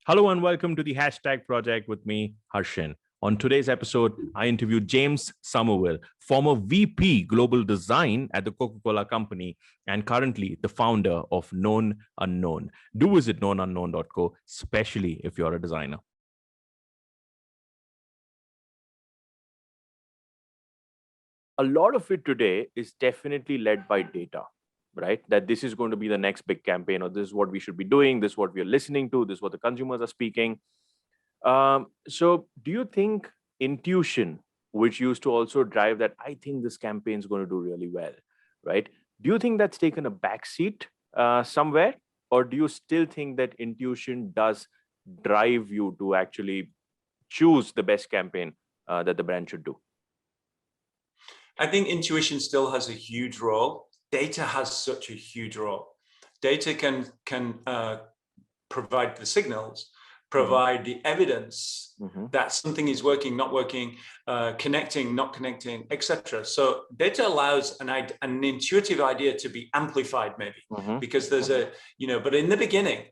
Hello and welcome to the hashtag project with me, Harshin. On today's episode, I interviewed James Sommerville, former VP Global Design at the Coca-Cola Company and currently the founder of Known Unknown. Do visit knownunknown.co, especially if you're a designer. A lot of it today is definitely led by data, right? That this is going to be the next big campaign, or this is what we should be doing, this is what we are listening to, this is what the consumers are speaking. So do you think intuition, which used to also drive that, I think this campaign is going to do really well, right? Do you think that's taken a backseat somewhere? Or do you still think that intuition does drive you to actually choose the best campaign that the brand should do? I think intuition still has a huge role. Data has such a huge role. Data can provide the signals, provide the evidence that something is working, not working, connecting, not connecting, etc. So data allows an intuitive idea to be amplified, maybe because there's but in the beginning,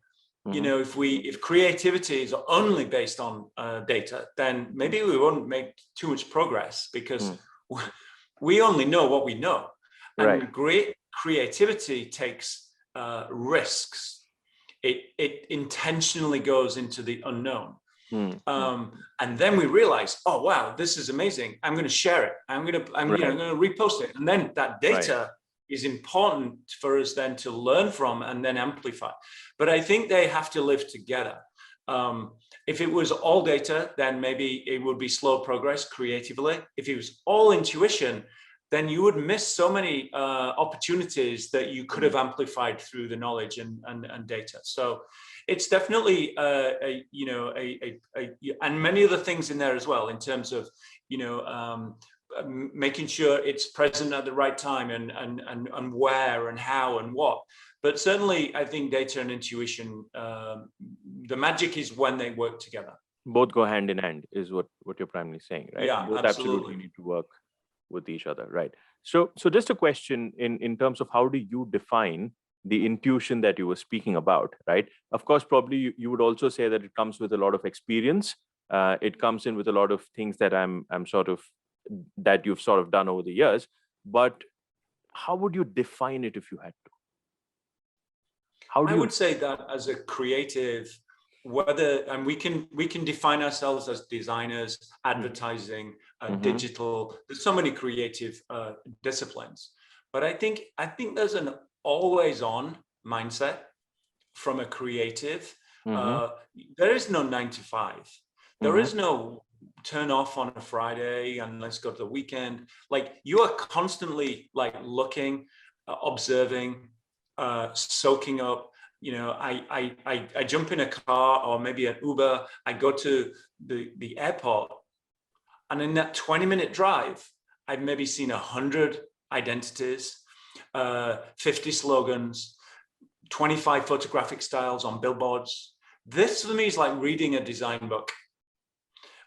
if creativity is only based on data, then maybe we won't make too much progress because we only know what we know. And great creativity takes risks. It intentionally goes into the unknown. And then we realize, oh, wow, this is amazing. I'm going to share it. I'm going to repost it. And then that data is important for us then to learn from and then amplify. But I think they have to live together. If it was all data, then maybe it would be slow progress creatively. If it was all intuition, then you would miss so many opportunities that you could have amplified through the knowledge and data. So it's definitely and many other things in there as well, in terms of making sure it's present at the right time and where and how and what. But certainly, I think data and intuition, the magic is when they work together. Both go hand in hand, is what you're primarily saying, right? Yeah, both absolutely need to work with each other, right? So just a question in terms of how do you define the intuition that you were speaking about, right? Of course, probably you would also say that it comes with a lot of experience. It comes in with a lot of things that that you've sort of done over the years. But how would you define it if you had to? I would say that as a creative, and we can define ourselves as designers, advertising, digital. There's so many creative disciplines, but I think there's an always-on mindset from a creative. There is no 9 to 5. There is no turn off on a Friday and let's go to the weekend. Like, you are constantly like looking, observing, soaking up. I jump in a car or maybe an Uber. I go to the airport, and in that 20-minute drive, I've maybe seen 100 identities, 50 slogans, 25 photographic styles on billboards. This for me is like reading a design book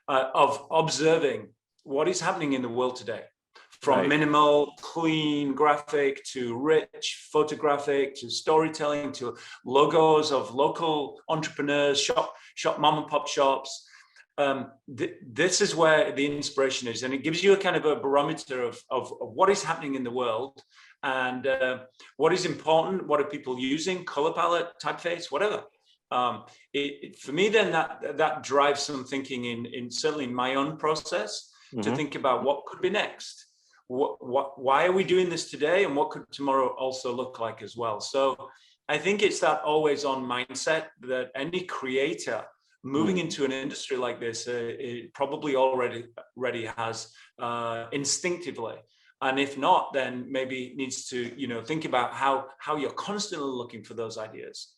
of observing what is happening in the world today. From minimal, clean graphic to rich photographic to storytelling to logos of local entrepreneurs, shop mom and pop shops. This is where the inspiration is, and it gives you a kind of a barometer of what is happening in the world and what is important, what are people using, color palette, typeface, whatever. For me, then that drives some thinking in certainly in my own process to think about what could be next. Why are we doing this today, and what could tomorrow also look like as well? So I think it's that always on mindset that any creator moving into an industry like this, it probably already has instinctively. And if not, then maybe needs to think about how you're constantly looking for those ideas.